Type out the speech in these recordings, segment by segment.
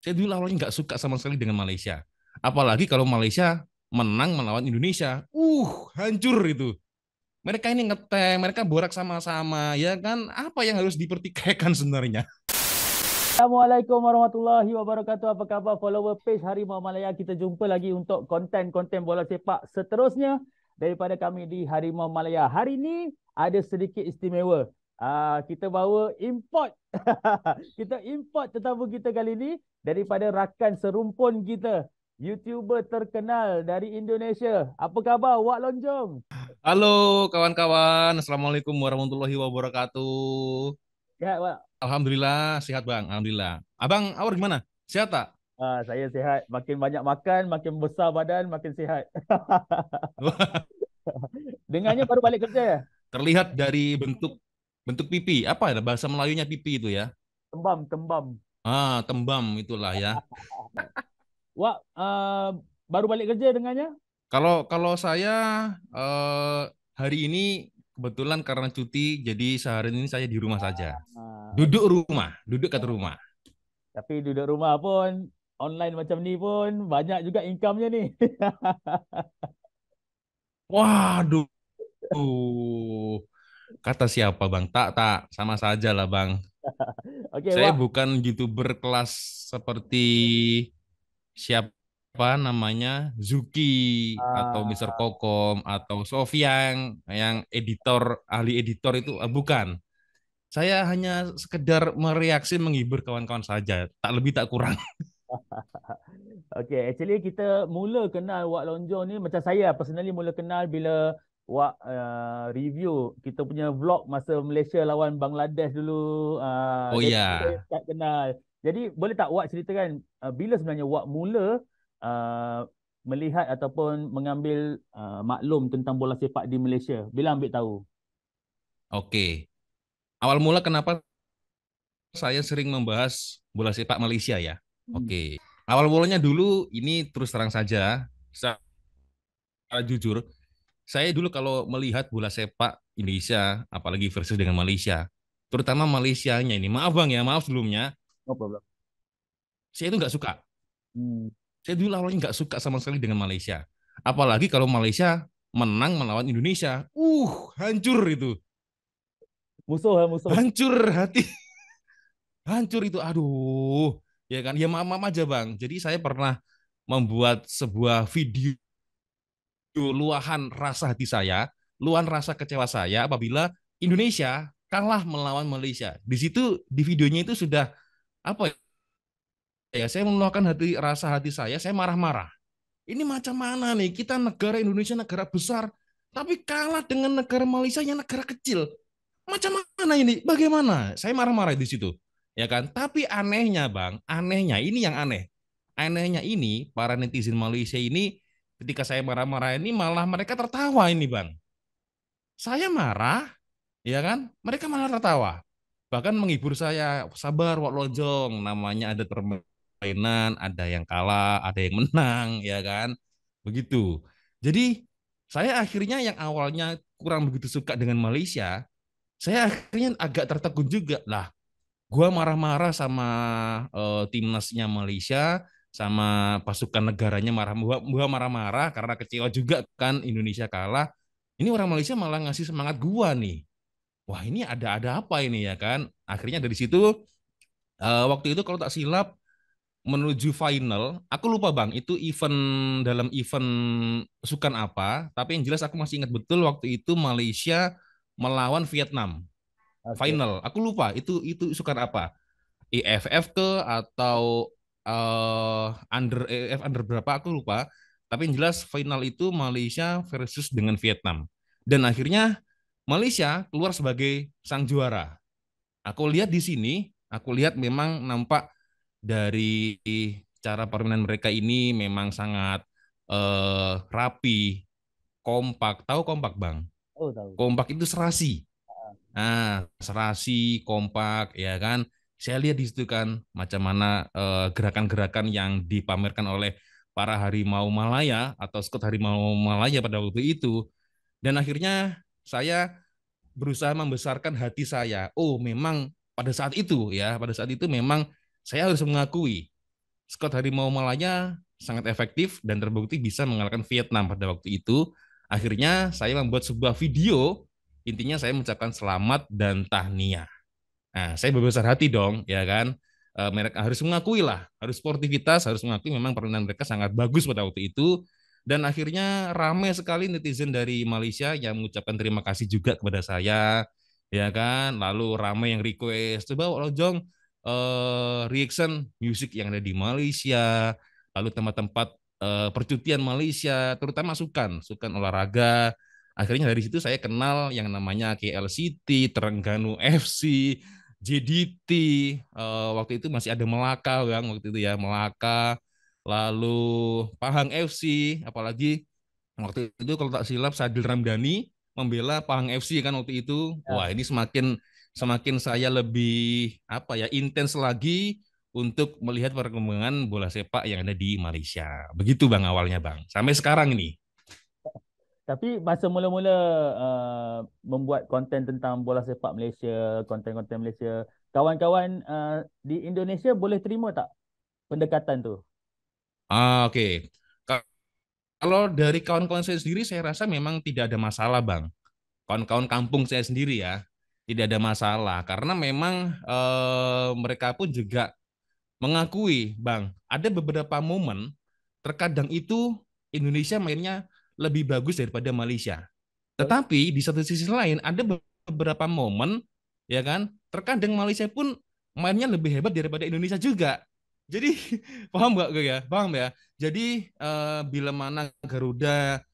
Saya dulu awalnya nggak suka sama sekali dengan Malaysia. Apalagi kalau Malaysia menang melawan Indonesia. Hancur itu. Mereka ini ngeteng, mereka borak sama-sama, ya kan? Apa yang harus dipertikaikan sebenarnya? Assalamualaikum warahmatullahi wabarakatuh. Apa khabar follower page Harimau Malaya? Kita jumpa lagi untuk konten-konten bola sepak seterusnya daripada kami di Harimau Malaya. Hari ini ada sedikit istimewa. Kita bawa import. Kita import tetamu kita kali ini daripada rakan serumpun kita. YouTuber terkenal dari Indonesia. Apa khabar Wak Lonjong? Halo kawan-kawan, Assalamualaikum warahmatullahi wabarakatuh. Sihat Wak? Alhamdulillah, sehat Bang, Alhamdulillah. Abang, awal gimana? Sehat tak? Saya sihat. Makin banyak makan, makin besar badan, makin sihat. Dengannya baru balik kerja ya? Terlihat dari bentuk bentuk pipi. Apa ya bahasa Melayunya pipi itu ya? Tembam, tembam. Tembam itulah ya. Wak, baru balik kerja dengannya? Kalau kalau saya eh, hari ini kebetulan karena cuti, jadi sehari ini saya di rumah saja. Duduk Okey. rumah, duduk kat rumah. Tapi duduk rumah pun, online macam ni pun, banyak juga income-nya ni. Waduh, kata siapa Bang? Tak, tak, sama saja lah Bang. Okey, Saya Wak. bukan YouTuber kelas seperti siapa namanya Zuki atau Mister Ah, Kokom atau Sofian yang editor ahli editor itu bukan. Saya hanya sekedar mereaksi menghibur kawan-kawan saja, tak lebih tak kurang. Okey, actually kita mula kenal Wak Lonjong ni, macam saya personally mula kenal bila Wak review kita punya vlog masa Malaysia lawan Bangladesh dulu. Oh Dari situ saya iya, start kenal. Jadi boleh tak Wak ceritakan bila sebenarnya Wak mula uh, melihat ataupun mengambil maklum tentang bola sepak di Malaysia? Bila ambil tahu? oke. Awal mula kenapa saya sering membahas bola sepak Malaysia ya? Hmm. Oke. Awal mulanya dulu ini terus terang saja, secara jujur, saya dulu kalau melihat bola sepak Indonesia, apalagi versus dengan Malaysia, terutama Malaysianya ini, maaf bang ya, maaf sebelumnya, No problem. saya itu nggak suka. Hmm. Saya dulu awalnya nggak suka sama sekali dengan Malaysia. Apalagi kalau Malaysia menang melawan Indonesia. Hancur itu. Musuh lah musuh. Hancur hati. Hancur itu. Aduh. Ya kan, ya maaf-maaf aja bang. Jadi saya pernah membuat sebuah video luahan rasa hati saya, luahan rasa kecewa saya apabila Indonesia kalah melawan Malaysia. Di situ di videonya itu sudah apa ya? Saya meluahkan rasa hati saya marah-marah. Ini macam mana nih? Kita negara Indonesia negara besar, tapi kalah dengan negara Malaysia yang negara kecil. Macam mana ini? Bagaimana? Saya marah-marah di situ. Ya kan? Tapi anehnya, Bang, anehnya ini yang aneh. Anehnya ini para netizen Malaysia ini ketika saya marah-marah ini malah mereka tertawa ini, Bang. Saya marah, ya kan? Mereka malah tertawa. Bahkan menghibur saya, sabar Wak Lojong, namanya ada permainan, ada yang kalah, ada yang menang, ya kan? Begitu. Jadi saya akhirnya yang awalnya kurang begitu suka dengan Malaysia, saya akhirnya agak tertegun juga lah. Gua marah-marah sama timnasnya Malaysia, sama pasukan negaranya gua marah-marah karena kecewa juga kan Indonesia kalah. Ini orang Malaysia malah ngasih semangat gua nih. Wah ini ada apa ini ya kan? Akhirnya dari situ waktu itu kalau tak silap menuju final, aku lupa bang, itu event dalam event sukan apa, tapi yang jelas aku masih ingat betul waktu itu Malaysia melawan Vietnam Okey. final. Aku lupa itu sukan apa, IFF ke atau under EF under berapa aku lupa. Tapi yang jelas final itu Malaysia versus dengan Vietnam. Dan akhirnya Malaysia keluar sebagai sang juara. Aku lihat di sini, aku lihat memang nampak dari cara permainan mereka ini memang sangat rapi, kompak. Tahu kompak, Bang? Oh, tahu. Kompak itu serasi. Nah, serasi, kompak, ya kan? Saya lihat di situ kan macam mana gerakan-gerakan yang dipamerkan oleh para harimau Malaya atau skot harimau Malaya pada waktu itu. Dan akhirnya saya berusaha membesarkan hati saya. Oh, memang pada saat itu ya, pada saat itu memang saya harus mengakui skuad Harimau Malaya sangat efektif dan terbukti bisa mengalahkan Vietnam pada waktu itu. Akhirnya saya membuat sebuah video, intinya saya mengucapkan selamat dan tahniah. Nah, saya berbesar hati dong, ya kan. Mereka harus mengakui lah, harus sportivitas, harus mengakui memang permainan mereka sangat bagus pada waktu itu. Dan akhirnya ramai sekali netizen dari Malaysia yang mengucapkan terima kasih juga kepada saya, ya kan. Lalu ramai yang request, coba Lojong reaction musik yang ada di Malaysia, lalu tempat-tempat percutian Malaysia, terutama sukan olahraga. Akhirnya dari situ saya kenal yang namanya KL City, Terengganu FC, JDT, waktu itu masih ada Melaka Bang, waktu itu ya Melaka, lalu Pahang FC, apalagi waktu itu kalau tak silap Sadil Ramdhani membela Pahang FC kan waktu itu. Wah, Ya. ini semakin semakin saya lebih apa ya intens lagi untuk melihat perkembangan bola sepak yang ada di Malaysia. Begitu Bang awalnya Bang. Sampai sekarang ini. Tapi masa mula-mula membuat konten tentang bola sepak Malaysia, konten-konten Malaysia, kawan-kawan di Indonesia boleh terima tak pendekatan tu? Oke. Kalau dari kawan-kawan saya sendiri, saya rasa memang tidak ada masalah, Bang. Kawan-kawan kampung saya sendiri ya, tidak ada masalah karena memang mereka pun juga mengakui, Bang, ada beberapa momen terkadang itu Indonesia mainnya lebih bagus daripada Malaysia. Betul? Tetapi di satu sisi lain ada beberapa momen ya kan, terkadang Malaysia pun mainnya lebih hebat daripada Indonesia juga. Jadi paham nggak gue ya? Paham ya? Jadi bila mana Garuda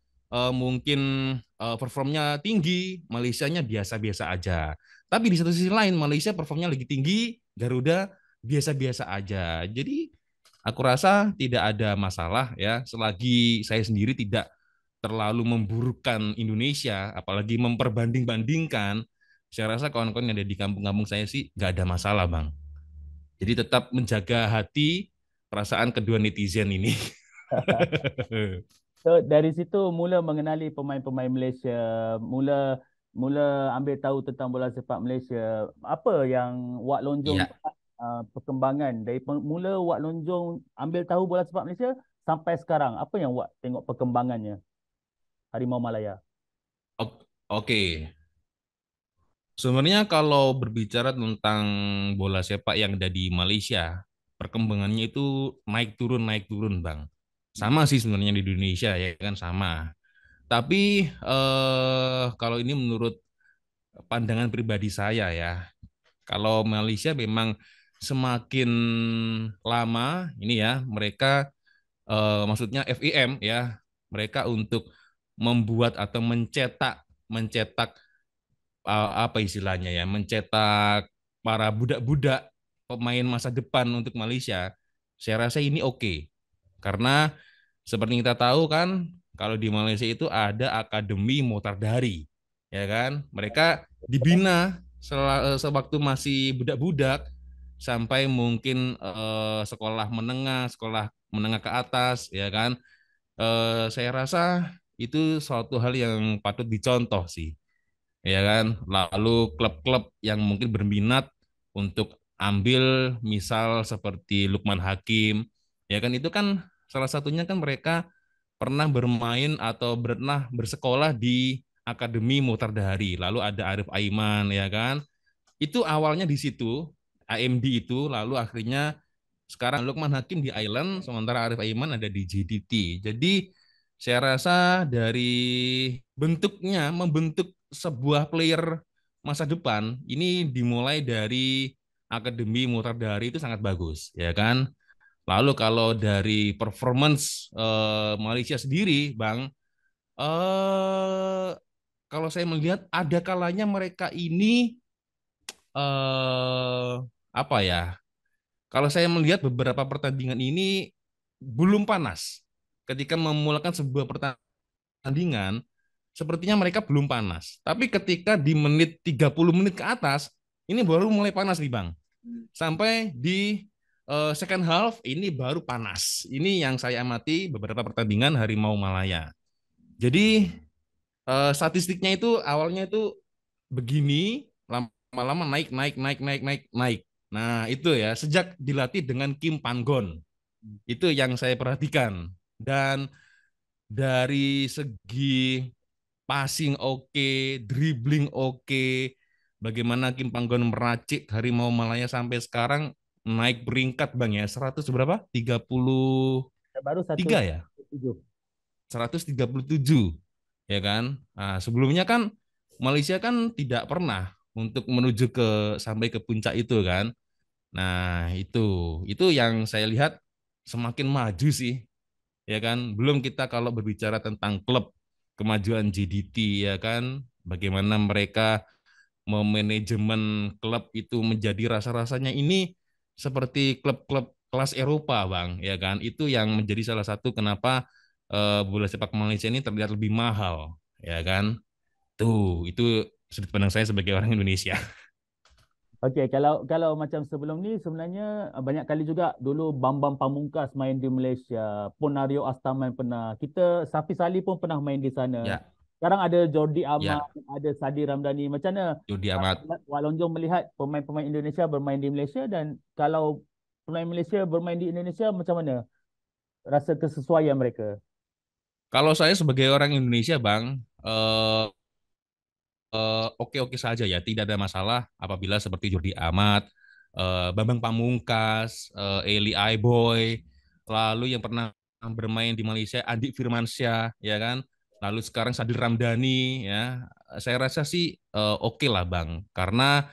mungkin performnya tinggi, Malaysianya biasa-biasa aja. Tapi di satu sisi lain Malaysia performnya lagi tinggi, Garuda biasa-biasa aja. Jadi aku rasa tidak ada masalah ya selagi saya sendiri tidak terlalu memburukkan Indonesia, apalagi memperbanding-bandingkan. Saya rasa kawan-kawan yang ada di kampung-kampung saya sih nggak ada masalah, Bang. Jadi tetap menjaga hati perasaan kedua netizen ini. So, dari situ mula mengenali pemain-pemain Malaysia, mula mula ambil tahu tentang bola sepak Malaysia. Apa yang Wak Lonjong Iya, lihat perkembangan dari mula Wak Lonjong ambil tahu bola sepak Malaysia sampai sekarang? Apa yang Wak tengok perkembangannya Harimau Malaya? oke. Sebenarnya kalau berbicara tentang bola sepak yang ada di Malaysia, perkembangannya itu naik turun, Bang. Sama sih sebenarnya di Indonesia ya kan sama. Tapi kalau ini menurut pandangan pribadi saya ya, kalau Malaysia memang semakin lama ini ya mereka maksudnya FIM ya mereka untuk membuat atau mencetak mencetak apa istilahnya ya mencetak para budak-budak pemain masa depan untuk Malaysia. Saya rasa ini oke karena seperti kita tahu kan kalau di Malaysia itu ada Akademi Motardari ya kan mereka dibina sewaktu masih budak-budak sampai mungkin sekolah menengah ke atas ya kan. Saya rasa itu suatu hal yang patut dicontoh sih ya kan. Lalu klub-klub yang mungkin berminat untuk ambil misal seperti Lukman Hakim, ya kan itu kan salah satunya kan mereka pernah bermain atau pernah bersekolah di Akademi Mutardahari. Lalu ada Arif Aiman, ya kan. Itu awalnya di situ, AMD itu, lalu akhirnya sekarang Lukman Hakim di Island, sementara Arif Aiman ada di JDT. Jadi saya rasa dari bentuknya membentuk sebuah player masa depan ini dimulai dari Akademi Mutardari itu sangat bagus, ya kan? Lalu kalau dari performance Malaysia sendiri, Bang, kalau saya melihat ada kalanya mereka ini apa ya? Kalau saya melihat beberapa pertandingan ini belum panas. Ketika memulakan sebuah pertandingan, sepertinya mereka belum panas. Tapi ketika di menit 30 menit ke atas, ini baru mulai panas nih Bang. Sampai di second half ini baru panas. Ini yang saya amati beberapa pertandingan Harimau Malaya. Jadi statistiknya itu awalnya itu begini, lama-lama naik, naik, naik, naik, naik, naik. Nah, itu ya, sejak dilatih dengan Kim Panggon. Itu yang saya perhatikan. Dan dari segi passing oke, dribbling oke, bagaimana Kim Panggon meracik Harimau Malaya sampai sekarang naik peringkat Bang ya, 100 berapa? 33 Baru satu ya? tujuh. 137 ya kan. Nah, sebelumnya kan Malaysia kan tidak pernah untuk menuju ke sampai ke puncak itu kan. Nah, itu yang saya lihat semakin maju sih ya kan. Belum kita kalau berbicara tentang klub kemajuan JDT ya kan, bagaimana mereka memanajemen klub itu menjadi rasa-rasanya ini seperti klub-klub kelas Eropa, Bang, ya kan? Itu yang menjadi salah satu kenapa bola sepak Malaysia ini terlihat lebih mahal, ya kan? Itu sudut pandang saya sebagai orang Indonesia. Okey, kalau macam sebelum ni sebenarnya banyak kali juga dulu Bambang Pamungkas main di Malaysia, Ponario Astaman pernah. Kita Safi Salih pun pernah main di sana. Ya, Sekarang ada Jordi Amat, ya, ada Sadi Ramdhani. Macam mana Jody Amat. Wak Lonjong melihat pemain-pemain Indonesia bermain di Malaysia, dan kalau pemain Malaysia bermain di Indonesia, macam mana rasa kesesuaian mereka? Kalau saya sebagai orang Indonesia, Bang, oke-oke saja ya, tidak ada masalah apabila seperti Jordi Amat, Bambang Pamungkas, Eli Aiboy, lalu yang pernah bermain di Malaysia Andi Firmansyah, ya kan, lalu sekarang Sadil Ramdhani, ya, saya rasa sih oke lah Bang, karena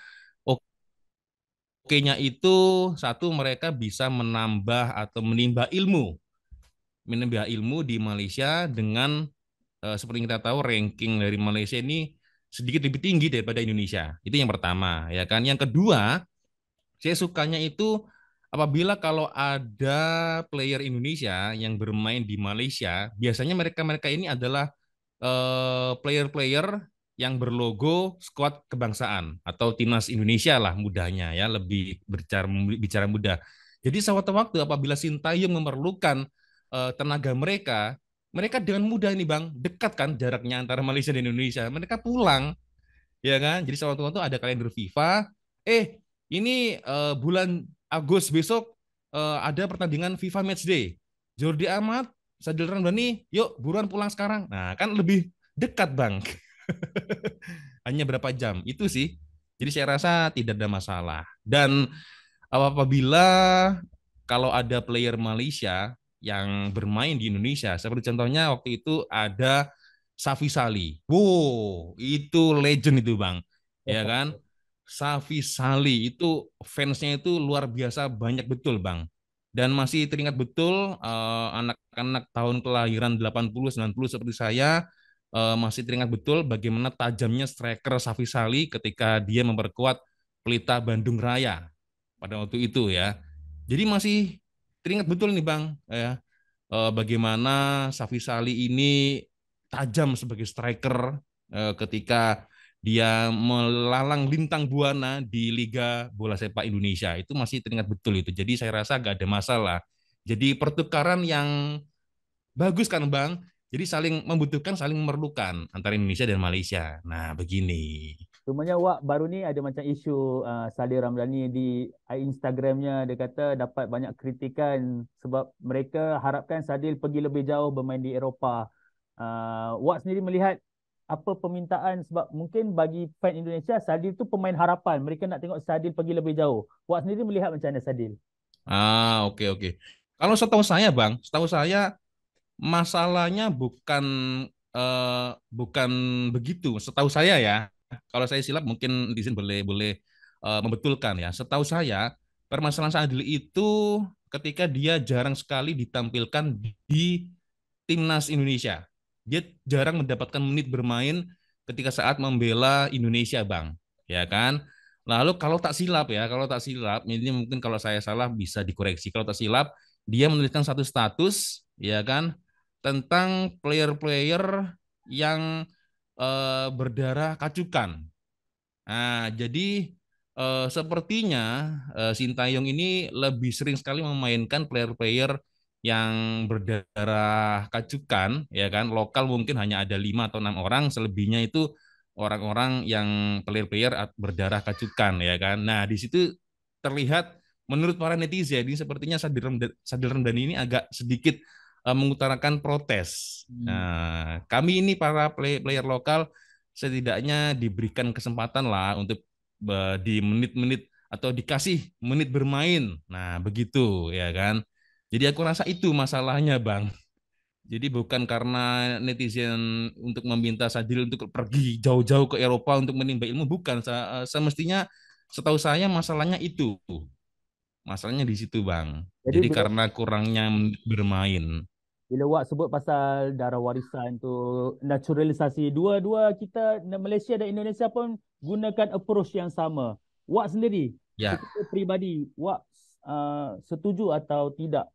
oke-nya itu satu mereka bisa menambah atau menambah ilmu di Malaysia dengan seperti kita tahu ranking dari Malaysia ini sedikit lebih tinggi daripada Indonesia. Itu yang pertama, ya kan. Yang kedua, saya sukanya itu apabila kalau ada player Indonesia yang bermain di Malaysia, biasanya mereka-mereka ini adalah player-player yang berlogo skuad kebangsaan atau timnas Indonesia lah mudahnya ya, lebih bicara mudah. Jadi sewaktu-waktu apabila Sintayong memerlukan tenaga mereka, mereka dengan mudah ini Bang, dekat kan jaraknya antara Malaysia dan Indonesia. Mereka pulang, ya kan? Jadi sewaktu-waktu ada kalender FIFA, ini bulan Agustus besok ada pertandingan FIFA Matchday. Jordi Amat, Sadil Ramdhani, yuk buruan pulang sekarang. Nah, kan lebih dekat, Bang. Hanya berapa jam. Itu sih. Jadi saya rasa tidak ada masalah. Dan apabila kalau ada player Malaysia yang bermain di Indonesia, seperti contohnya waktu itu ada Safi Sali. Wow, itu legend itu Bang. Ya kan? Safi Sali itu fansnya itu luar biasa banyak betul Bang. Dan masih teringat betul anak-anak tahun kelahiran 80 90 seperti saya masih teringat betul bagaimana tajamnya striker Safi Sali ketika dia memperkuat Pelita Bandung Raya pada waktu itu ya. Jadi masih teringat betul nih Bang ya, bagaimana Safi Sali ini tajam sebagai striker ketika dia melalang lintang buana di Liga Bola Sepak Indonesia. Itu masih teringat betul itu. Jadi saya rasa gak ada masalah. Jadi pertukaran yang bagus kan Bang. Jadi saling membutuhkan, saling memerlukan antara Indonesia dan Malaysia. Nah, begini. Cumanya Wak baru ni ada macam isu Sadi Ramdhani di Instagramnya, dia kata dapat banyak kritikan sebab mereka harapkan Sadil pergi lebih jauh bermain di Eropah. Wak sendiri melihat apa permintaan, sebab mungkin bagi fan Indonesia Sadil tu pemain harapan. Mereka nak tengok Sadil pergi lebih jauh. Wak sendiri melihat macam mana Sadil? Oke oke. Kalau setahu saya Bang, setahu saya masalahnya bukan begitu. Setahu saya ya, kalau saya silap mungkin di sini boleh boleh membetulkan ya. Setahu saya permasalahan Sadil itu ketika dia jarang sekali ditampilkan di timnas Indonesia. Dia jarang mendapatkan menit bermain ketika saat membela Indonesia, Bang. Ya kan? Lalu kalau tak silap, ini mungkin kalau saya salah bisa dikoreksi. Kalau tak silap, dia menuliskan satu status, ya kan, tentang player-player yang berdarah kacukan. Nah, jadi sepertinya Sintayong ini lebih sering sekali memainkan player-player yang berdarah kacukan, ya kan? Lokal mungkin hanya ada 5 atau 6 orang, selebihnya itu orang-orang yang player-player berdarah kacukan, ya kan? Nah, di situ terlihat menurut para netizen ini sepertinya Sadil Ramdhani ini agak sedikit mengutarakan protes. Hmm. Nah, kami ini para player lokal setidaknya diberikan kesempatan lah untuk di menit-menit atau dikasih menit bermain. Nah, begitu ya kan. Jadi aku rasa itu masalahnya, Bang. Jadi bukan karena netizen untuk meminta Sadil untuk pergi jauh-jauh ke Eropa untuk menimba ilmu, bukan. Semestinya setahu saya masalahnya itu. Masalahnya di situ, Bang. Jadi Jadi bila karena kurangnya bermain. bila Wak sebut pasal darah warisan tu naturalisasi, dua-dua kita Malaysia dan Indonesia pun gunakan approach yang sama. Wak sendiri Ya, secara peribadi, Wak setuju atau tidak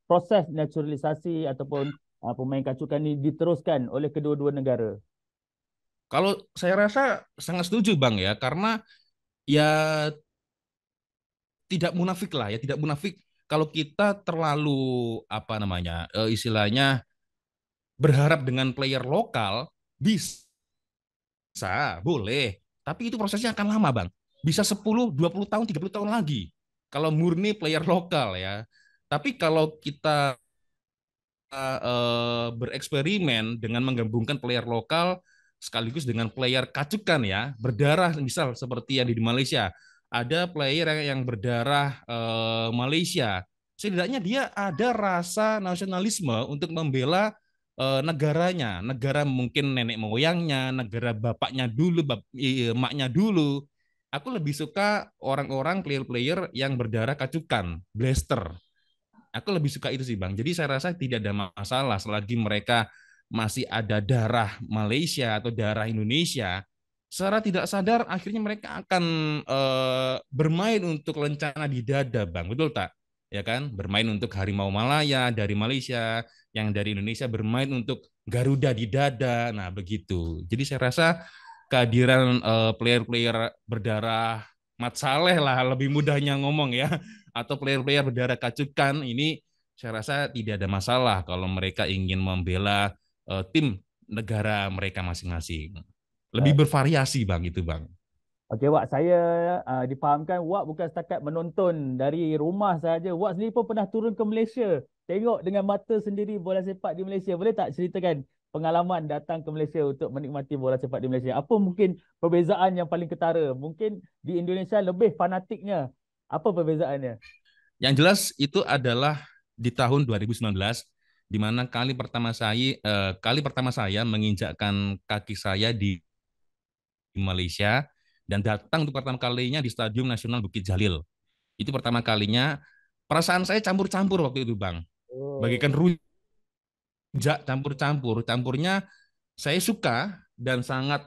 proses naturalisasi ataupun pemain kacukan ini diteruskan oleh kedua-dua negara? kalau saya rasa sangat setuju, Bang ya, karena ya tidak munafik lah ya, tidak munafik kalau kita terlalu apa namanya istilahnya berharap dengan player lokal bisa boleh, tapi itu prosesnya akan lama, Bang. Bisa 10, 20 tahun, 30 tahun lagi. Kalau murni player lokal ya. Tapi kalau kita bereksperimen dengan menggabungkan player lokal sekaligus dengan player kacukan ya, berdarah misal seperti yang di Malaysia. Ada player yang berdarah Malaysia. Setidaknya dia ada rasa nasionalisme untuk membela negaranya, negara mungkin nenek moyangnya, negara bapaknya dulu, emaknya dulu. Aku lebih suka orang-orang player-player yang berdarah kacukan, blaster. Aku lebih suka itu sih, Bang. Jadi saya rasa tidak ada masalah selagi mereka masih ada darah Malaysia atau darah Indonesia. Secara tidak sadar akhirnya mereka akan bermain untuk lencana di dada, Bang. Betul tak? Ya kan? Bermain untuk Harimau Malaya dari Malaysia, yang dari Indonesia bermain untuk Garuda di dada. Nah, begitu. Jadi saya rasa kehadiran player-player berdarah Mat Saleh lah lebih mudahnya ngomong ya, atau player-player berdarah kacukan ini saya rasa tidak ada masalah kalau mereka ingin membela tim negara mereka masing-masing. Lebih bervariasi, Bang, itu, Bang. Okey, Wak, saya difahamkan Wak bukan setakat menonton dari rumah saja. Wak sendiri pun pernah turun ke Malaysia. Tengok dengan mata sendiri bola sepak di Malaysia. Boleh tak ceritakan pengalaman datang ke Malaysia untuk menikmati bola sepak di Malaysia? Apa mungkin perbezaan yang paling ketara? Mungkin di Indonesia lebih fanatiknya. Apa perbezaannya? Yang jelas itu adalah di tahun 2019 di mana kali pertama saya menginjakkan kaki saya di Malaysia dan datang untuk pertama kalinya di Stadion Nasional Bukit Jalil. Itu pertama kalinya perasaan saya campur-campur waktu itu, Bang. Bagikan Oh, rujak campur-campur. Campurnya saya suka dan sangat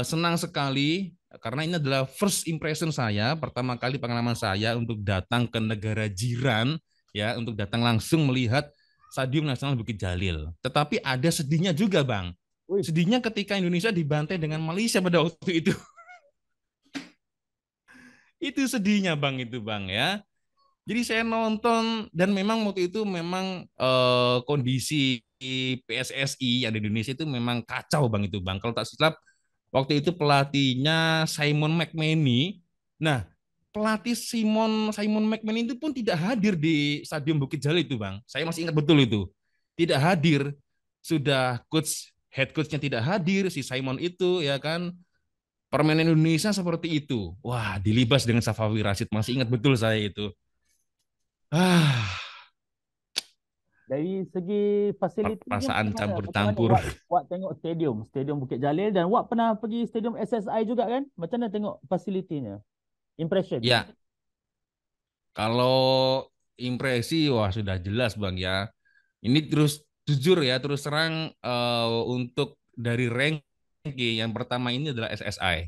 senang sekali karena ini adalah first impression saya, pertama kali pengalaman saya untuk datang ke negara jiran ya, untuk datang langsung melihat Stadion Nasional Bukit Jalil. Tetapi ada sedihnya juga, Bang. wih. Sedihnya ketika Indonesia dibantai dengan Malaysia pada waktu itu. Itu sedihnya, Bang, itu, Bang ya. Jadi saya nonton dan memang waktu itu memang kondisi PSSI yang di Indonesia itu memang kacau, Bang, itu, Bang. Kalau tak silap waktu itu pelatihnya Simon McManamy. Nah, pelatih Simon Simon McManamy itu pun tidak hadir di Stadion Bukit Jalil itu, Bang. Saya masih ingat betul itu. Tidak hadir. Sudah head coachnya tidak hadir si Simon itu ya kan. Permainan Indonesia seperti itu. Wah, dilibas dengan Safawi Rashid. Masih ingat betul saya itu. Ah, Dari segi fasilitinya perasaan macam mana? Macam mana campur-campur. Wak tengok stadium Bukit Jalil, dan Wak pernah pergi stadium SSI juga kan? Macam mana tengok fasilitinya? Impression. Ya, kalau impresi wah sudah jelas, Bang ya. Ini terus jujur ya, terus terang untuk dari ranking yang pertama ini adalah SSI.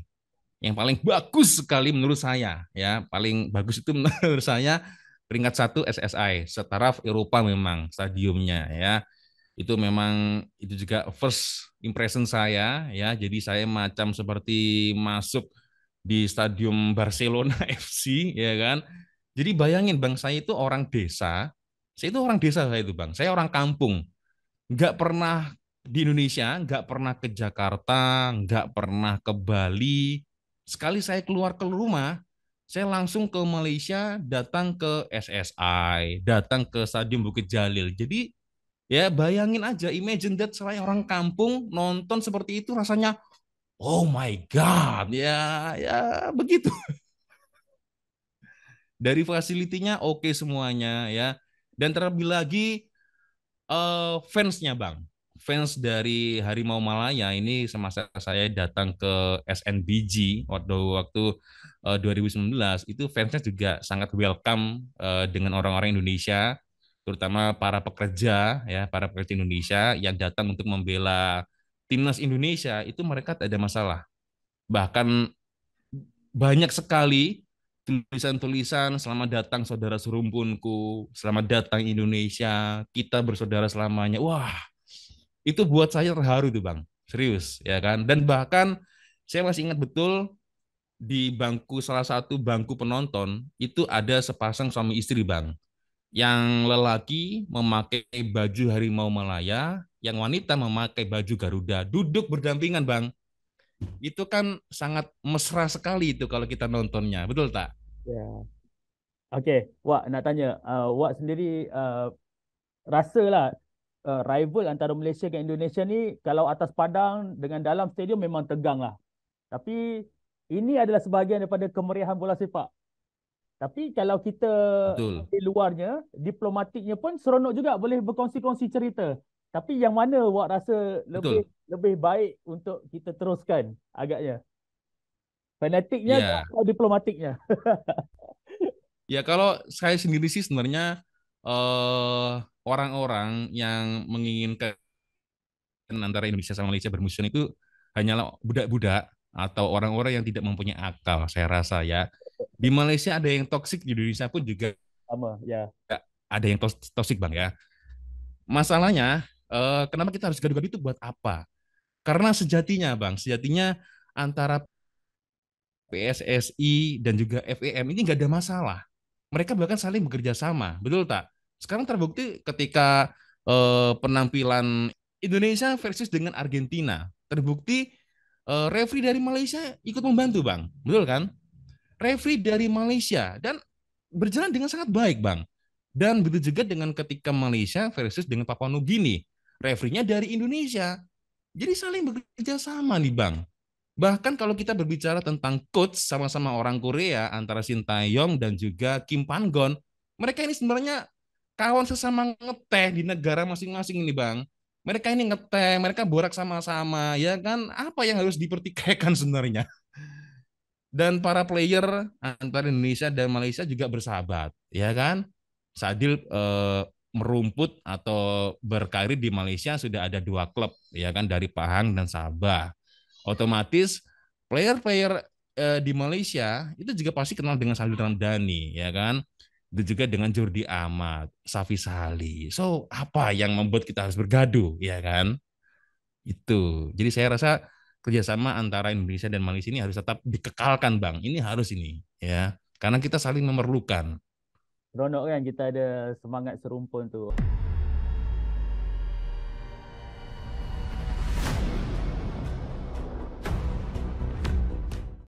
Yang paling bagus sekali menurut saya ya, paling bagus itu menurut saya peringkat satu SSI. Setaraf Eropa memang stadiumnya ya. Itu memang itu juga first impression saya ya. Jadi saya macam seperti masuk di stadium Barcelona FC ya kan. Jadi bayangin, Bang, saya itu orang desa. Saya itu orang desa, saya itu, Bang. Saya orang kampung. Nggak pernah di Indonesia, nggak pernah ke Jakarta, nggak pernah ke Bali. Sekali saya keluar ke rumah, saya langsung ke Malaysia, datang ke SSI, datang ke Stadion Bukit Jalil. Jadi ya bayangin aja, imagine that saya orang kampung nonton seperti itu rasanya, oh my God, ya ya begitu. Dari fasilitinya oke semuanya ya. Dan terlebih lagi fansnya Bang. Fans dari Harimau Malaya ini semasa saya datang ke SNBG waktu waktu 2019 itu fansnya juga sangat welcome dengan orang-orang Indonesia, terutama para pekerja ya, para pekerja Indonesia yang datang untuk membela timnas Indonesia itu mereka tak ada masalah. Bahkan banyak sekali tulisan-tulisan selamat datang saudara serumpunku, selamat datang Indonesia, kita bersaudara selamanya. Wah, itu buat saya terharu tuh Bang. Serius, ya kan? Dan bahkan saya masih ingat betul di bangku salah satu bangku penonton itu ada sepasang suami istri Bang. Yang lelaki memakai baju Harimau Malaya, yang wanita memakai baju Garuda, duduk berdampingan Bang. Itu kan sangat mesra sekali itu kalau kita nontonnya, betul tak? Ya. Okey, Wak nak tanya, Wak sendiri rasalah rival antara Malaysia dan Indonesia ni kalau atas padang dengan dalam stadium memang tegang lah. Tapi ini adalah sebahagian daripada kemeriahan bola sepak. Tapi kalau kita Betul, di luarnya, diplomatiknya pun seronok juga boleh berkongsi-kongsi cerita. Tapi yang mana Wak rasa lebih betul. lebih baik untuk kita teruskan agaknya? Fanatiknya ke Ya, atau diplomatiknya? ya kalau saya sendiri sih sebenarnya orang-orang yang menginginkan antara Indonesia sama Malaysia bermusuhan itu hanyalah budak-budak atau orang-orang yang tidak mempunyai akal, saya rasa ya. Di Malaysia ada yang toksik, di Indonesia pun juga Sama, ya. ada yang toksik Bang ya. Masalahnya, kenapa kita harus gaduh-gaduh itu buat apa? Karena sejatinya Bang, sejatinya antara PSSI dan juga FEM ini nggak ada masalah. Mereka bahkan saling bekerja sama, betul tak? Sekarang terbukti ketika penampilan Indonesia versus dengan Argentina, terbukti referee dari Malaysia ikut membantu, Bang. Betul kan? Referee dari Malaysia dan berjalan dengan sangat baik, Bang. Dan begitu juga dengan ketika Malaysia versus dengan Papua Nugini, referee-nya dari Indonesia. Jadi saling bekerja sama nih, Bang. Bahkan kalau kita berbicara tentang coach sama-sama orang Korea antara Shin Tae-yong dan juga Kim Pan-gon, mereka ini sebenarnya kawan sesama ngeteh di negara masing-masing ini, Bang. Mereka ini ngeteh, mereka borak sama-sama, ya kan? Apa yang harus dipertikaikan sebenarnya? Dan para player antara Indonesia dan Malaysia juga bersahabat, ya kan? Sadil merumput atau berkarir di Malaysia sudah ada dua klub, ya kan, dari Pahang dan Sabah. Otomatis player-player di Malaysia itu juga pasti kenal dengan Salih Ramdhani, ya kan? Itu juga dengan Jordi Amat, Safi Salih. So apa yang membuat kita harus bergaduh, ya kan? Itu. Jadi saya rasa kerjasama antara Indonesia dan Malaysia ini harus tetap dikekalkan, Bang. Ini harus ini, ya. Karena kita saling memerlukan. Seronok kan kita ada semangat serumpun tu.